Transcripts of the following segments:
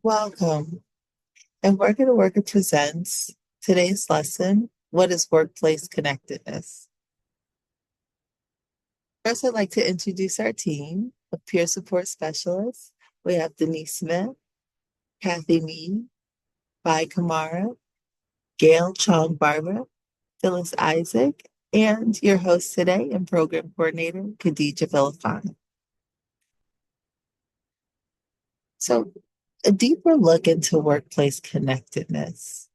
Welcome. And Worker2Worker presents today's lesson, what is workplace connectedness? First, I'd like to introduce our team of peer support specialists. We have Denise Smith, Kathy Mead, Bai Kamara, Gail Chong Barber, Phyllis Isaac, and your host today and program coordinator, Khadija Villafana. So, a deeper look into workplace connectedness.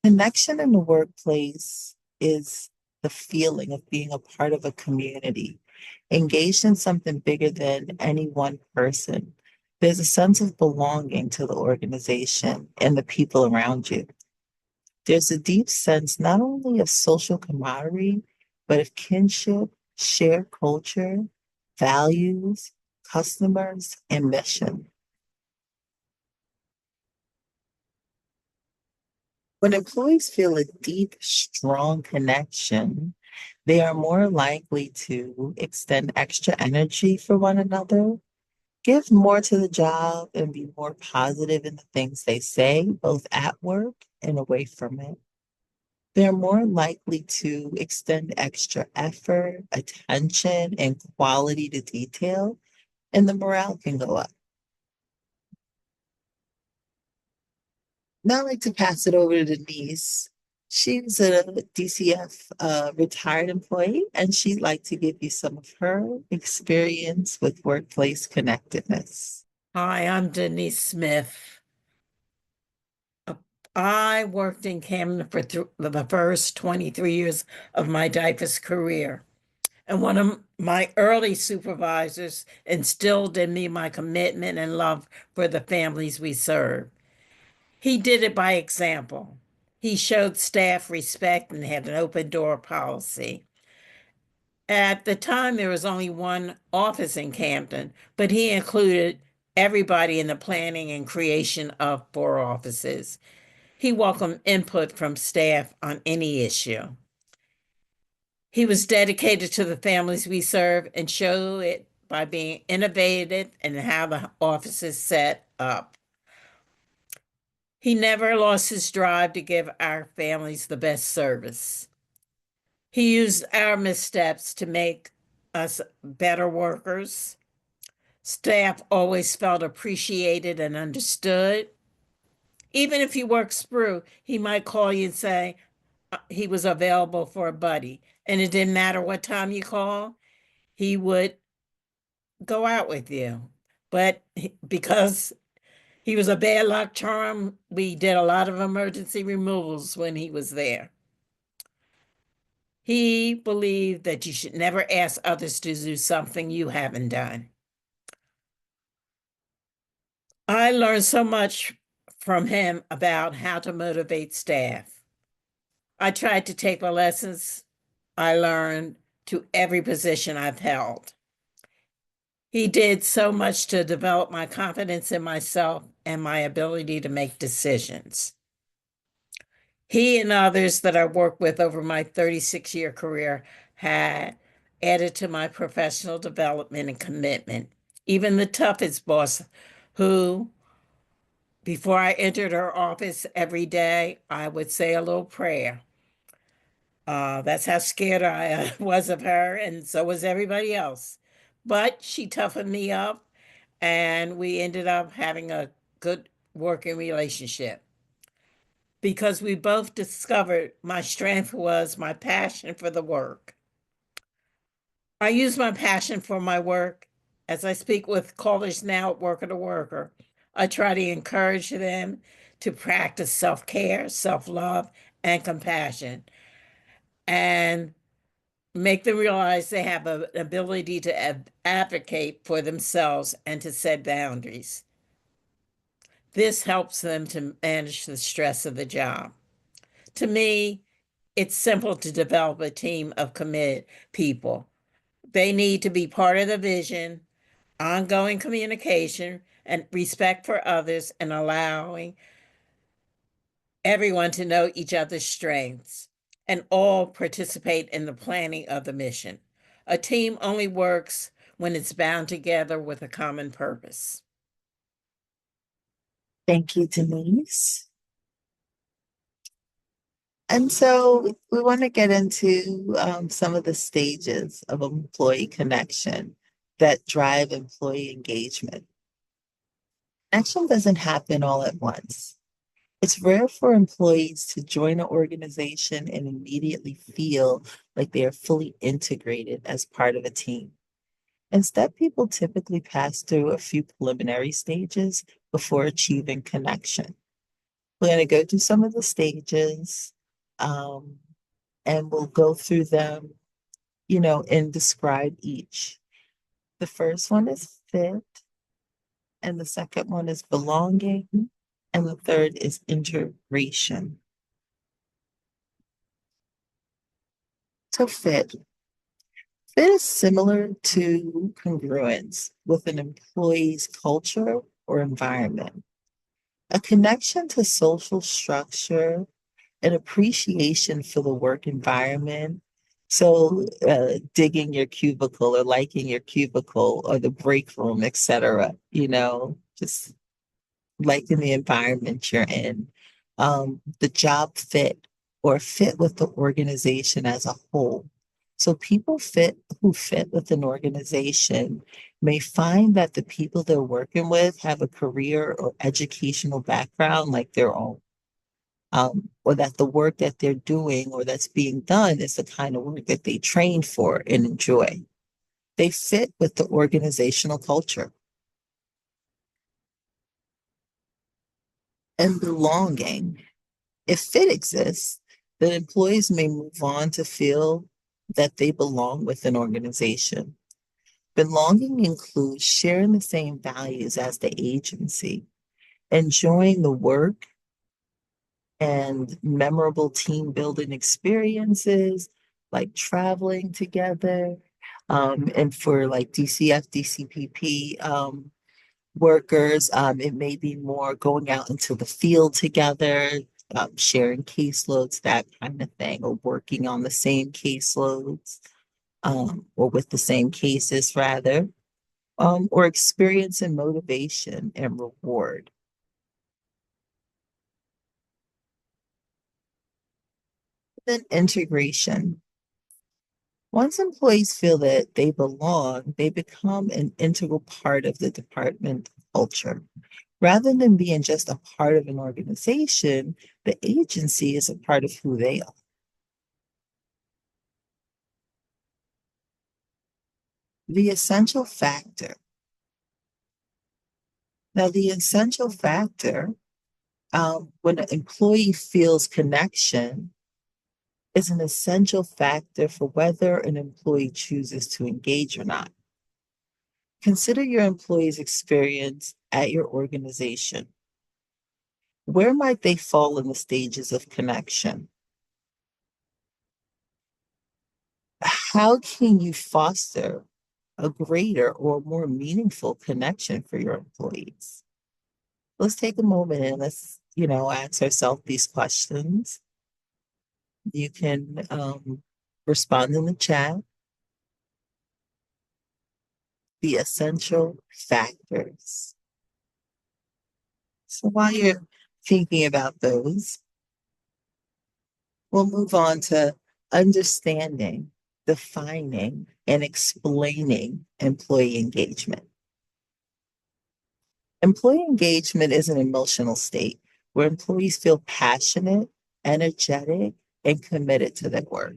Connection in the workplace is the feeling of being a part of a community, engaged in something bigger than any one person. There's a sense of belonging to the organization and the people around you. There's a deep sense not only of social camaraderie, but of kinship, shared culture, values, customers, and mission. When employees feel a deep, strong connection, they are more likely to extend extra energy for one another, give more to the job, and be more positive in the things they say, both at work and away from it. They're more likely to extend extra effort, attention, and quality to detail, and the morale can go up. Now I'd like to pass it over to Denise. She's a DCF retired employee, and she'd like to give you some of her experience with workplace connectedness. Hi, I'm Denise Smith. I worked in Camden for the first 23 years of my DIFUS career. And one of my early supervisors instilled in me my commitment and love for the families we serve. He did it by example. He showed staff respect and had an open door policy. At the time, there was only one office in Camden, but he included everybody in the planning and creation of 4 offices. He welcomed input from staff on any issue. He was dedicated to the families we serve and showed it by being innovative in how the office is set up. He never lost his drive to give our families the best service. He used our missteps to make us better workers. Staff always felt appreciated and understood. Even if you work through, he might call you and say he was available for a buddy. And it didn't matter what time you call, he would go out with you. But because he was a bad luck charm, we did a lot of emergency removals when he was there. He believed that you should never ask others to do something you haven't done. I learned so much from him about how to motivate staff. I tried to take the lessons I learned to every position I've held. He did so much to develop my confidence in myself and my ability to make decisions. He and others that I worked with over my 36-year career had added to my professional development and commitment. Even the toughest boss, who, before I entered her office every day, I would say a little prayer. That's how scared I was of her, and so was everybody else. But she toughened me up, and we ended up having a good working relationship because we both discovered my strength was my passion for the work. I use my passion for my work as I speak with callers now at Worker2Worker. I try to encourage them to practice self care, self love, and compassion, and make them realize they have an ability to advocate for themselves and to set boundaries. This helps them to manage the stress of the job. To me, it's simple to develop a team of committed people. They need to be part of the vision, ongoing communication, and respect for others, and allowing everyone to know each other's strengths and all participate in the planning of the mission. A team only works when it's bound together with a common purpose. Thank you, Denise. And so we want to get into some of the stages of employee connection that drive employee engagement. Connection doesn't happen all at once. It's rare for employees to join an organization and immediately feel like they are fully integrated as part of a team. Instead, people typically pass through a few preliminary stages before achieving connection. We're going to go through some of the stages, um, and we'll go through them, and describe each. The first one is fit, and the second one is belonging, and the third is integration. So fit is similar to congruence with an employee's culture or environment, a connection to social structure, an appreciation for the work environment. So, digging your cubicle or liking your cubicle or the break room, etc. Just liking the environment you're in. The job fit or fit with the organization as a whole. So people who fit with an organization may find that the people they're working with have a career or educational background like their own, or that the work that they're doing or that's being done is the kind of work that they trained for and enjoy. They fit with the organizational culture and belonging. If fit exists, then employees may move on to feel that they belong with an organization. Belonging includes sharing the same values as the agency, enjoying the work and memorable team building experiences like traveling together. And for like DCF, DCPP workers, it may be more going out into the field together, sharing caseloads, that kind of thing, or working on the same caseloads, or with the same cases rather, or experiencing motivation and reward. Then integration. Once employees feel that they belong, they become an integral part of the department culture. Rather than being just a part of an organization, the agency is a part of who they are. The essential factor. Now, the essential factor, when an employee feels connection, is an essential factor for whether an employee chooses to engage or not. Consider your employee's experience at your organization. Where might they fall in the stages of connection? How can you foster a greater or more meaningful connection for your employees? Let's take a moment and let's, ask ourselves these questions. You can respond in the chat. The essential factors. So while you're thinking about those, we'll move on to understanding, defining, and explaining employee engagement. Employee engagement is an emotional state where employees feel passionate, energetic, and committed to their work.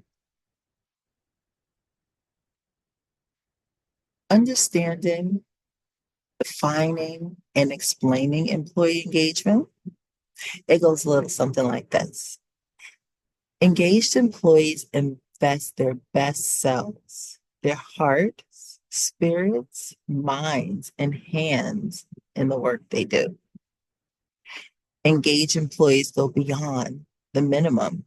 Understanding, defining, and explaining employee engagement, it goes a little something like this. Engaged employees invest their best selves, their hearts, spirits, minds, and hands in the work they do. Engaged employees go beyond the minimum,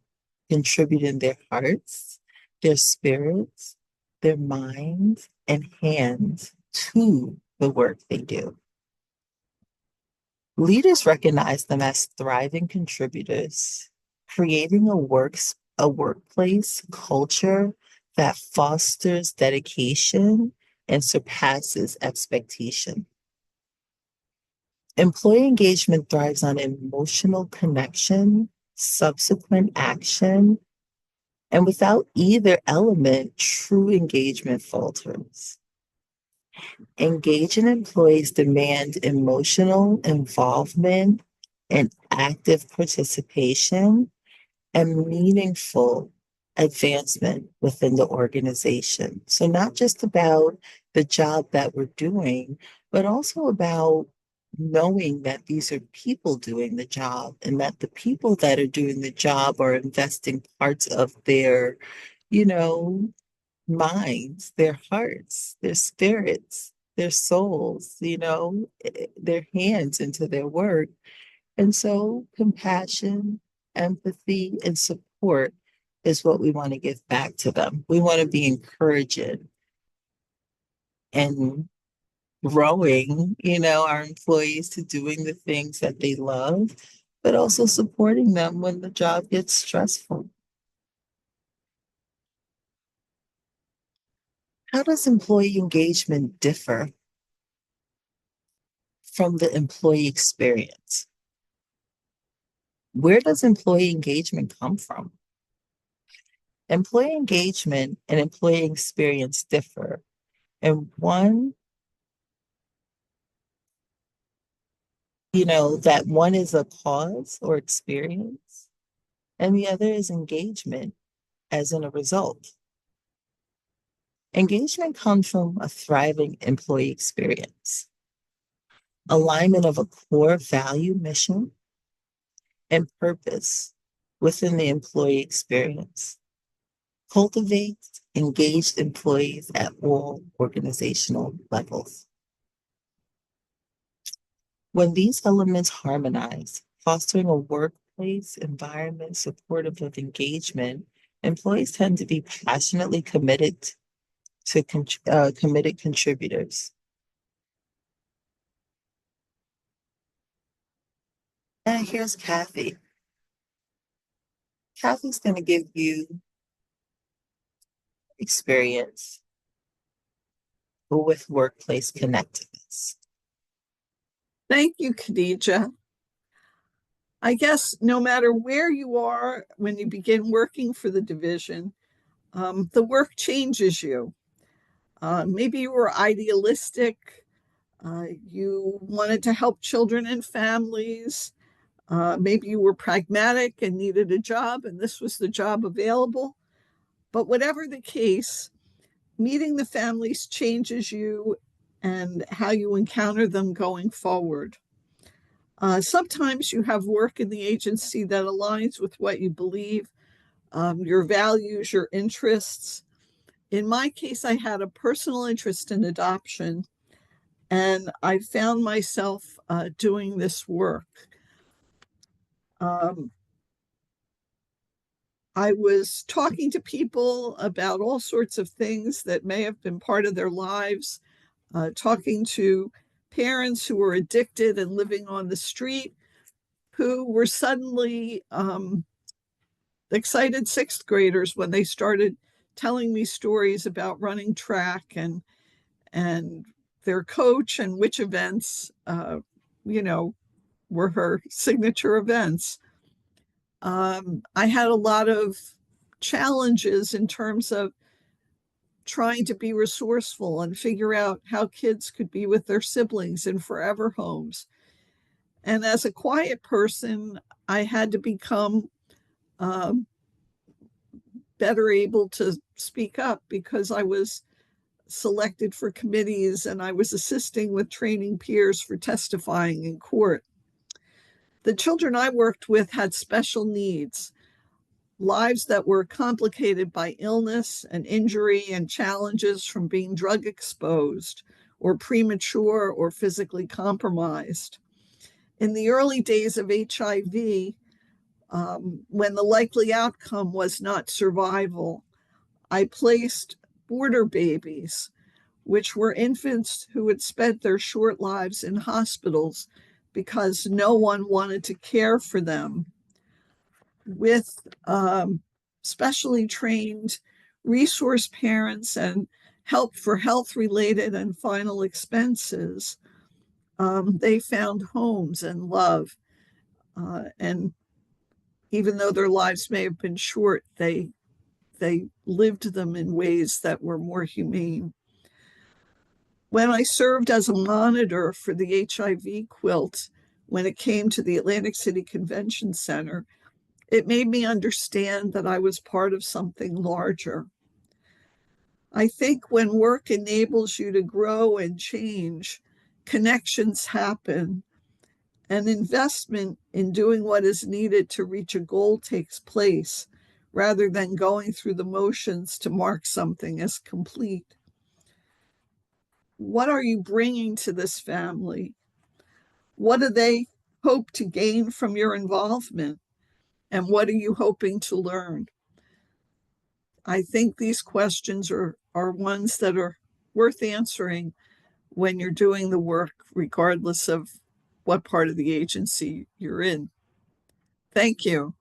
contributing their hearts, their spirits, their minds, and hands to the work they do. Leaders recognize them as thriving contributors, creating a workplace culture that fosters dedication and surpasses expectation. Employee engagement thrives on emotional connection, subsequent action, and without either element, true engagement falters. Engaging employees demand emotional involvement and active participation and meaningful advancement within the organization. So, not just about the job that we're doing, but also about knowing that these are people doing the job and that the people that are doing the job are investing parts of their, you know, minds, their hearts, their spirits, their souls, their hands into their work. And so compassion, empathy, and support is what we want to give back to them. We want to be encouraging and growing, our employees to doing the things that they love, but also supporting them when the job gets stressful. How does employee engagement differ from the employee experience? Where does employee engagement come from? Employee engagement and employee experience differ. And one, that one is a cause or experience, and the other is engagement, as in a result. Engagement comes from a thriving employee experience, alignment of a core value, mission, and purpose within the employee experience. Cultivate engaged employees at all organizational levels. When these elements harmonize, fostering a workplace environment supportive of engagement, employees tend to be passionately committed contributors. And here's Kathy. Kathy's going to give you experience with workplace connectedness. Thank you, Khadija. I guess no matter where you are when you begin working for the division, the work changes you. Maybe you were idealistic. You wanted to help children and families. Maybe you were pragmatic and needed a job, and this was the job available. But whatever the case, meeting the families changes you and how you encounter them going forward. Sometimes you have work in the agency that aligns with what you believe, your values, your interests. In my case, I had a personal interest in adoption, and I found myself doing this work. Um, I was talking to people about all sorts of things that may have been part of their lives, talking to parents who were addicted and living on the street who were suddenly excited sixth graders when they started telling me stories about running track and their coach and which events you know were her signature events. I had a lot of challenges in terms of trying to be resourceful and figure out how kids could be with their siblings in forever homes. And as a quiet person, I had to become um, better able to speak up because I was selected for committees and I was assisting with training peers for testifying in court. The children I worked with had special needs, lives that were complicated by illness and injury and challenges from being drug exposed or premature or physically compromised. In the early days of HIV, when the likely outcome was not survival, I placed border babies, which were infants who had spent their short lives in hospitals because no one wanted to care for them, with specially trained resource parents and help for health related and final expenses. They found homes and love. And even though their lives may have been short, they lived them in ways that were more humane. When I served as a monitor for the HIV quilt, when it came to the Atlantic City Convention Center, it made me understand that I was part of something larger. I think when work enables you to grow and change, connections happen, and investment in doing what is needed to reach a goal takes place rather than going through the motions to mark something as complete. What are you bringing to this family? What do they hope to gain from your involvement? And what are you hoping to learn? I think these questions are ones that are worth answering when you're doing the work, regardless of what part of the agency you're in. Thank you.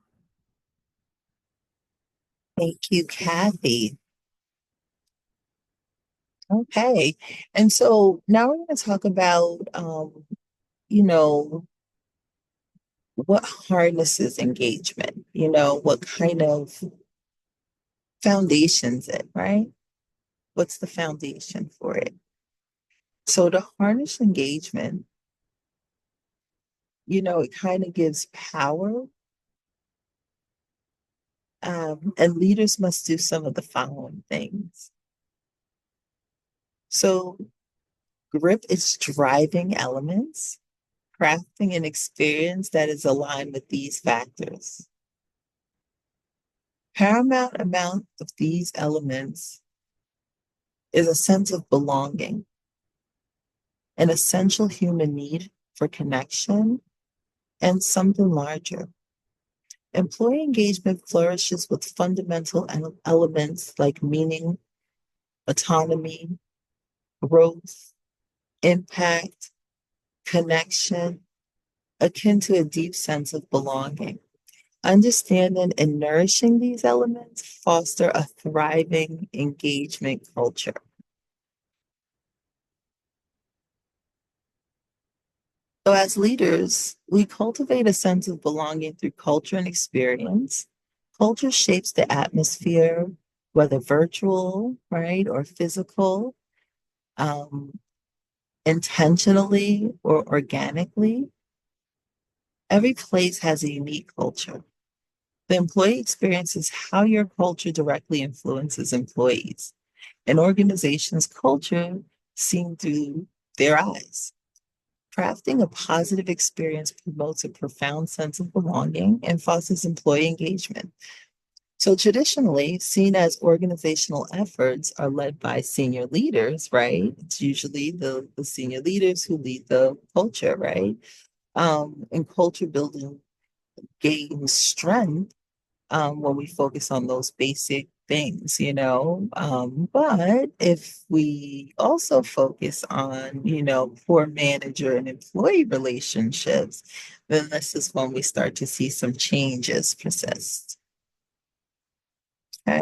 Thank you, Kathy. Okay. And so now we're going to talk about, you know, what harnesses engagement, what kind of foundations it, right? What's the foundation for it? So to harness engagement, it kind of gives power. And leaders must do some of the following things. So grip its driving elements, crafting an experience that is aligned with these factors. Paramount amount of these elements is a sense of belonging, an essential human need for connection and something larger. Employee engagement flourishes with fundamental elements like meaning, autonomy, growth, impact, connection, akin to a deep sense of belonging. Understanding and nourishing these elements foster a thriving engagement culture. So, as leaders, we cultivate a sense of belonging through culture and experience. Culture shapes the atmosphere, whether virtual, right, or physical, um, intentionally or organically. Every place has a unique culture. The employee experience is how your culture directly influences employees. An organization's culture seen through their eyes. Crafting a positive experience promotes a profound sense of belonging and fosters employee engagement. So traditionally, seen as organizational efforts are led by senior leaders, right? It's usually the senior leaders who lead the culture, right? And culture building gains strength when we focus on those basic things. But if we also focus on, poor manager and employee relationships, then this is when we start to see some changes persist. Okay.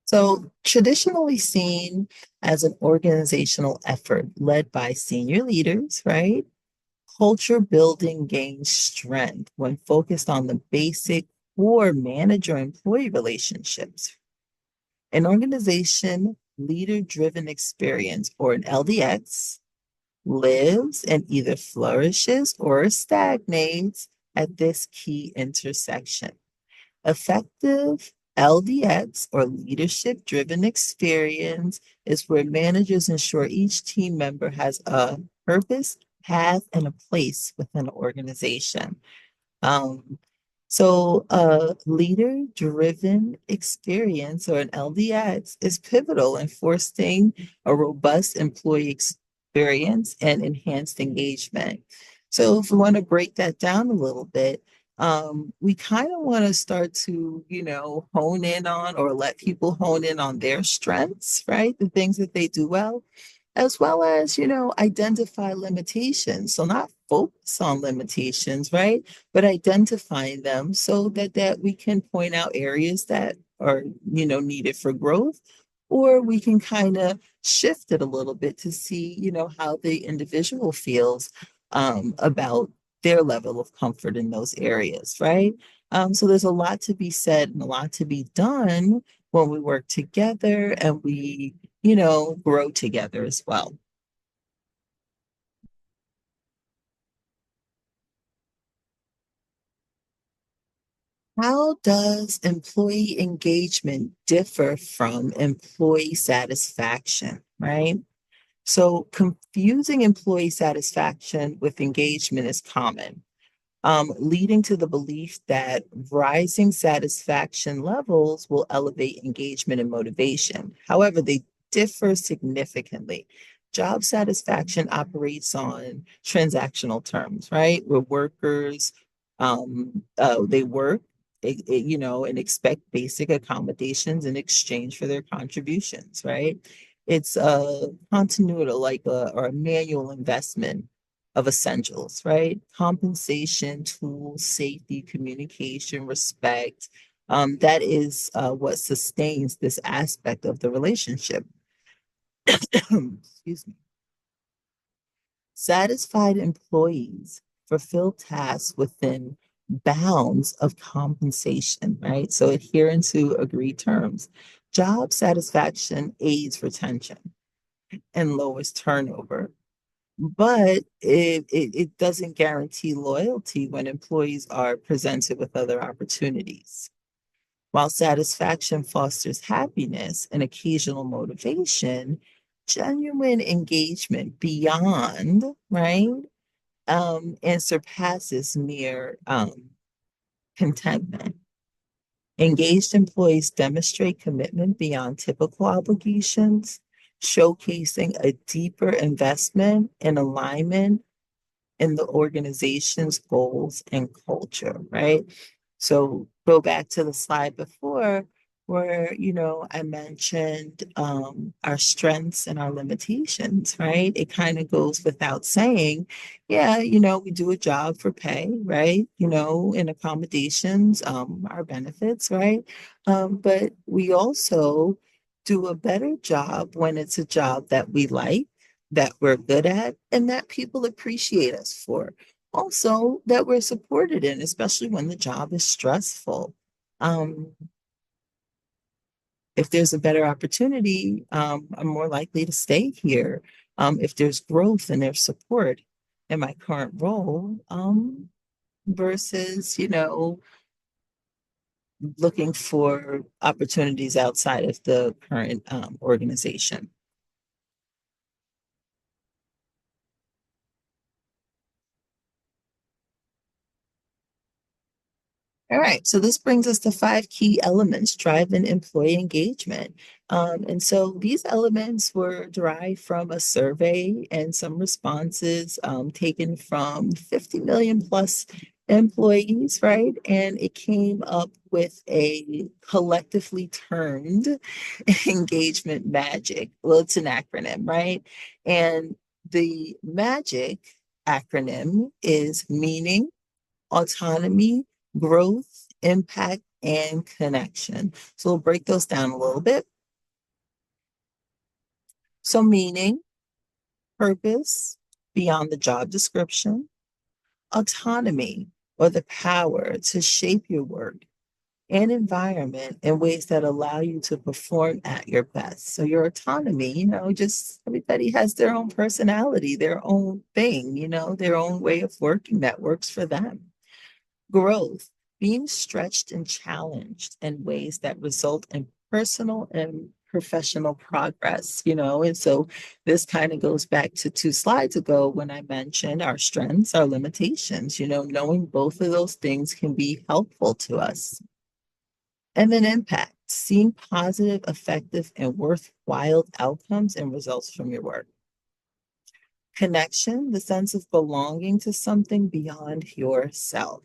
So traditionally seen as an organizational effort led by senior leaders, right? Culture building gains strength when focused on the basic core manager-employee relationships. An organization leader-driven experience, or an LDX, lives and either flourishes or stagnates at this key intersection. Effective LDX, or leadership driven experience, is where managers ensure each team member has a purpose, path, and a place within an organization. Um, so a leader-driven experience, or an LDX, is pivotal in fostering a robust employee experience and enhanced engagement. So if we want to break that down a little bit, we kind of want to start to, hone in on or let people hone in on their strengths, right? The things that they do well, as well as, identify limitations. So not focus on limitations, right? But identifying them so that we can point out areas that are, needed for growth, or we can kind of shift it a little bit to see, how the individual feels about their level of comfort in those areas, right? So there's a lot to be said and a lot to be done when we work together and we, grow together as well. How does employee engagement differ from employee satisfaction, right? So confusing employee satisfaction with engagement is common, leading to the belief that rising satisfaction levels will elevate engagement and motivation. However, they differ significantly. Job satisfaction operates on transactional terms, right? Where workers, they work, and expect basic accommodations in exchange for their contributions, right? It's a continuity, or a manual investment of essentials, right? Compensation, tools, safety, communication, respect. That is what sustains this aspect of the relationship. Excuse me. Satisfied employees fulfill tasks within bounds of compensation, right? So adhering to agreed terms. Job satisfaction aids retention and lowers turnover, but it doesn't guarantee loyalty when employees are presented with other opportunities. While satisfaction fosters happiness and occasional motivation, genuine engagement beyond, right, and surpasses mere contentment. Engaged employees demonstrate commitment beyond typical obligations, showcasing a deeper investment and alignment in the organization's goals and culture, right? So go back to the slide before where, I mentioned our strengths and our limitations, right? It kind of goes without saying, yeah, we do a job for pay, right? In accommodations, our benefits, right? But we also do a better job when it's a job that we like, that we're good at, and that people appreciate us for. Also, that we're supported in, especially when the job is stressful. Um, if there's a better opportunity, I'm more likely to stay here. If there's growth and there's support in my current role, versus, looking for opportunities outside of the current organization. All right, so this brings us to 5 key elements driving employee engagement. And so these elements were derived from a survey and some responses taken from 50 million plus employees, right? And it came up with a collectively termed engagement magic. Well, it's an acronym, right? And the magic acronym is meaning, autonomy, growth, impact, and connection. So we'll break those down a little bit. So meaning, purpose beyond the job description, autonomy or the power to shape your work and environment in ways that allow you to perform at your best. So your autonomy, just everybody has their own personality, their own thing, their own way of working that works for them. Growth, being stretched and challenged in ways that result in personal and professional progress, and so this kind of goes back to 2 slides ago when I mentioned our strengths, our limitations, knowing both of those things can be helpful to us. And then impact, seeing positive, effective, and worthwhile outcomes and results from your work. Connection, the sense of belonging to something beyond yourself.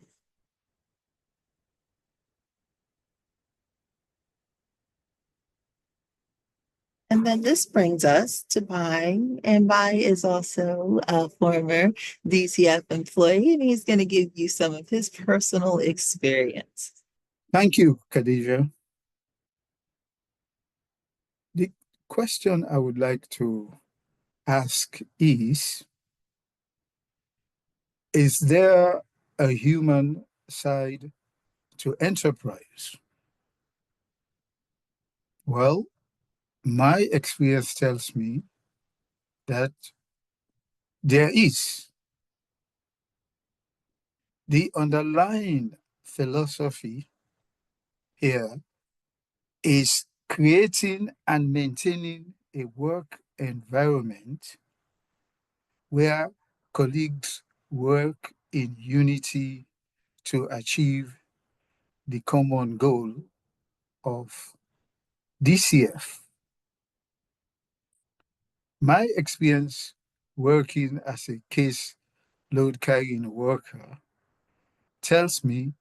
And then this brings us to Bai, and Bai is also a former DCF employee, and he's going to give you some of his personal experience. Thank you, Khadija. question I would like to ask is there a human side to enterprise? Well, my experience tells me that there is. The underlying philosophy here is creating and maintaining a work environment where colleagues work in unity to achieve the common goal of DCF. My experience working as a case load carrying worker tells me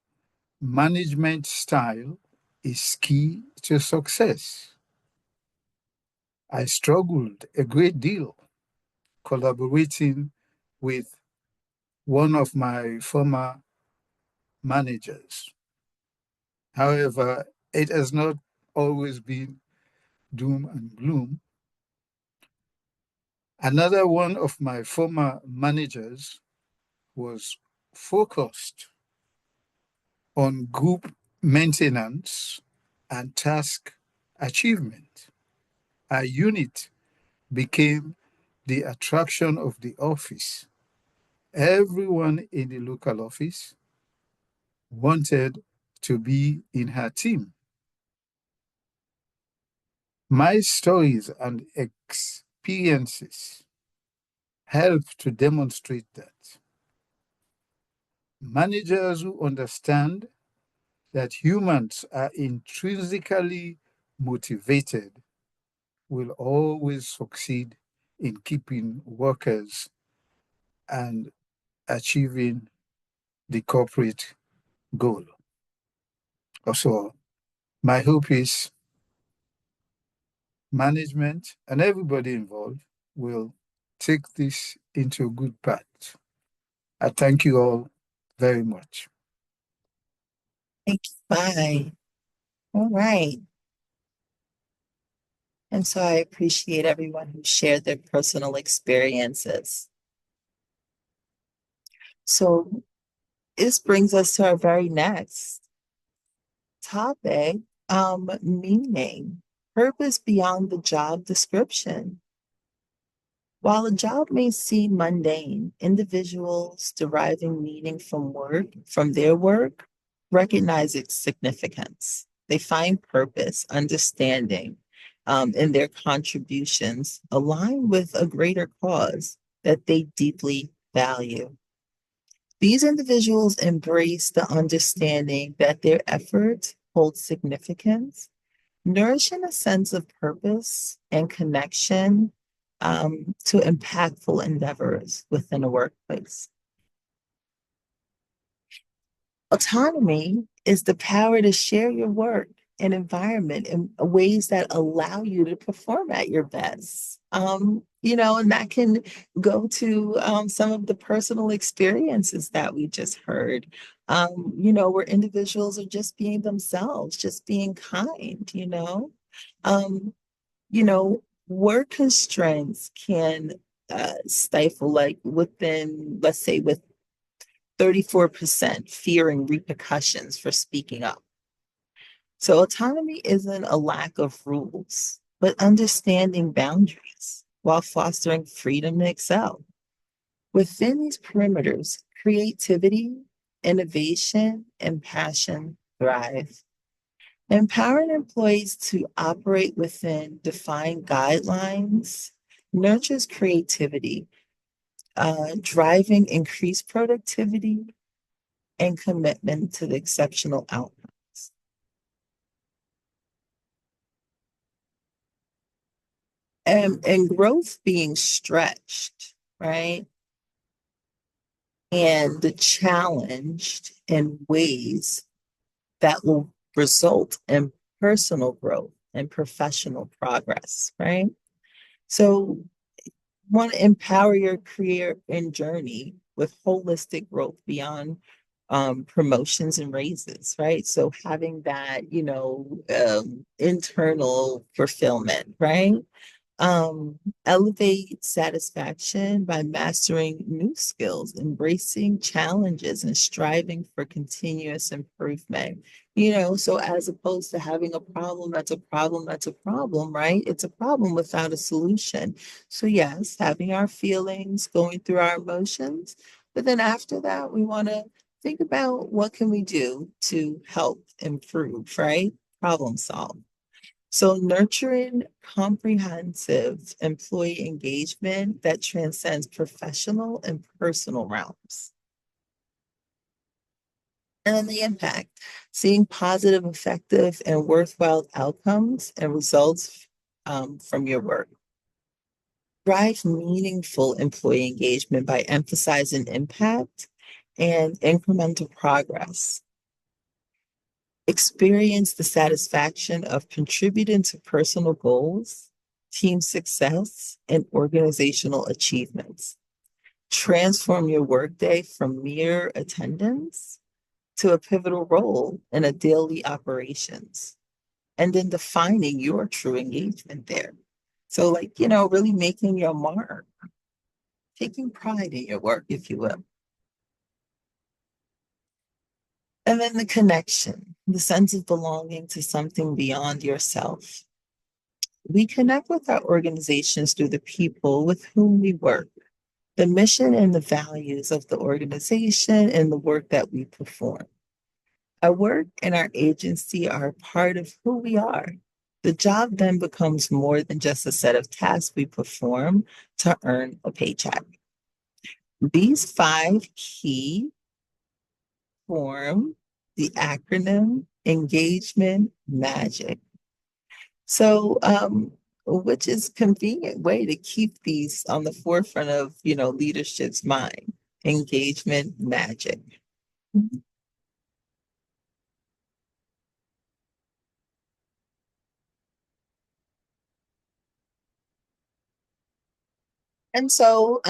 management style is key to success. I struggled a great deal collaborating with one of my former managers. However, it has not always been doom and gloom. Another one of my former managers was focused on group maintenance and task achievement. Our unit became the attraction of the office. Everyone in the local office wanted to be in her team. My stories and experiences help to demonstrate that managers who understand that humans are intrinsically motivated will always succeed in keeping workers and achieving the corporate goal. Also, my hope is management and everybody involved will take this into a good path. I thank you all very much. Thank you. Bye. All right. And so I appreciate everyone who shared their personal experiences. So this brings us to our very next topic, meaning, purpose beyond the job description. While a job may seem mundane, individuals deriving meaning from their work, recognize its significance. They find purpose, understanding, in their contributions align with a greater cause that they deeply value. These individuals embrace the understanding that their efforts hold significance, nourishing a sense of purpose and connection to impactful endeavors within a workplace. Autonomy is the power to share your work and environment in ways that allow you to perform at your best. And that can go to some of the personal experiences that we just heard, where individuals are just being themselves, just being kind, Um, work constraints can stifle, like within, let's say, with 34% fearing repercussions for speaking up. So autonomy isn't a lack of rules, but understanding boundaries while fostering freedom to excel. Within these perimeters, creativity, innovation, and passion thrive. Empowering employees to operate within defined guidelines nurtures creativity, driving increased productivity and commitment to the exceptional outcomes. And growth being stretched, right? And the challenged in ways that will result in personal growth and professional progress, right? So, want to empower your career and journey with holistic growth beyond promotions and raises, right? So having that, internal fulfillment, right? Elevate satisfaction by mastering new skills, embracing challenges, and striving for continuous improvement. So as opposed to having a problem that's a problem that's a problem, right? It's a problem without a solution. So, yes, having our feelings, going through our emotions, but then after that, we want to think about what can we do to help improve, right? Problem solve. So, nurturing comprehensive employee engagement that transcends professional and personal realms. And then the impact, seeing positive, effective, and worthwhile outcomes and results from your work. Drive meaningful employee engagement by emphasizing impact and incremental progress. Experience the satisfaction of contributing to personal goals, team success, and organizational achievements. Transform your workday from mere attendance to a pivotal role in a daily operations, and then defining your true engagement there. So, really making your mark, taking pride in your work, if you will. And then the connection, the sense of belonging to something beyond yourself. We connect with our organizations through the people with whom we work, the mission and the values of the organization and the work that we perform. Our work and our agency are a part of who we are. The job then becomes more than just a set of tasks we perform to earn a paycheck. These 5 key form the acronym engagement magic. So, which is convenient way to keep these on the forefront of, leadership's mind, engagement magic. Mhm. And so,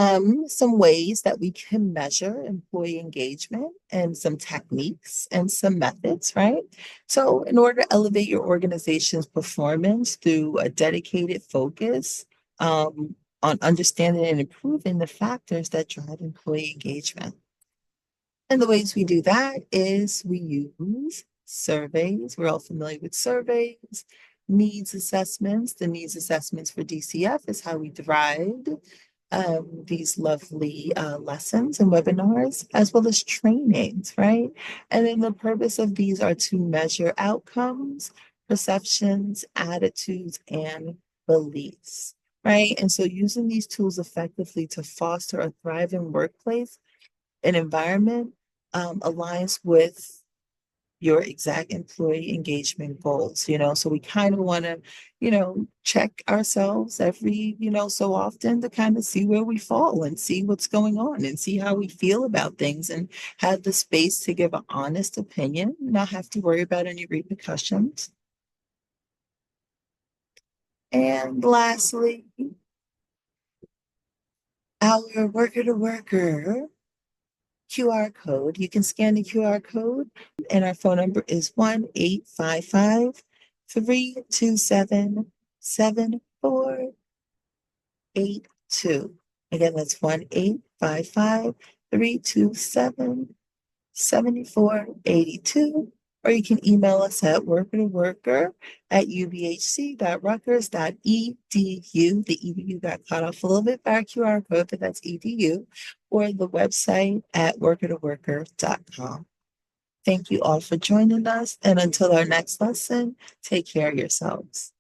some ways that we can measure employee engagement and some techniques and some methods, right? So, in order to elevate your organization's performance through a dedicated focus on understanding and improving the factors that drive employee engagement. And the ways we do that is we use surveys. We're all familiar with surveys, needs assessments. The needs assessments for DCF is how we derived these lovely lessons and webinars, as well as trainings, right? And then the purpose of these are to measure outcomes, perceptions, attitudes, and beliefs, right? And so using these tools effectively to foster a thriving workplace and environment aligns with your exact employee engagement goals, so we kind of want to, check ourselves every, so often to kind of see where we fall and see what's going on and see how we feel about things and have the space to give an honest opinion, not have to worry about any repercussions. And lastly, our worker to worker QR code. You can scan the QR code, and our phone number is 1-855-327-7482. Again, that's 1-855-327-7482. Or you can email us at worker2worker@ubhc.rutgers.edu. The edu got cut off a little bit by our QR code, but that's edu, or the website at worker2worker.com. Thank you all for joining us. And until our next lesson, take care of yourselves.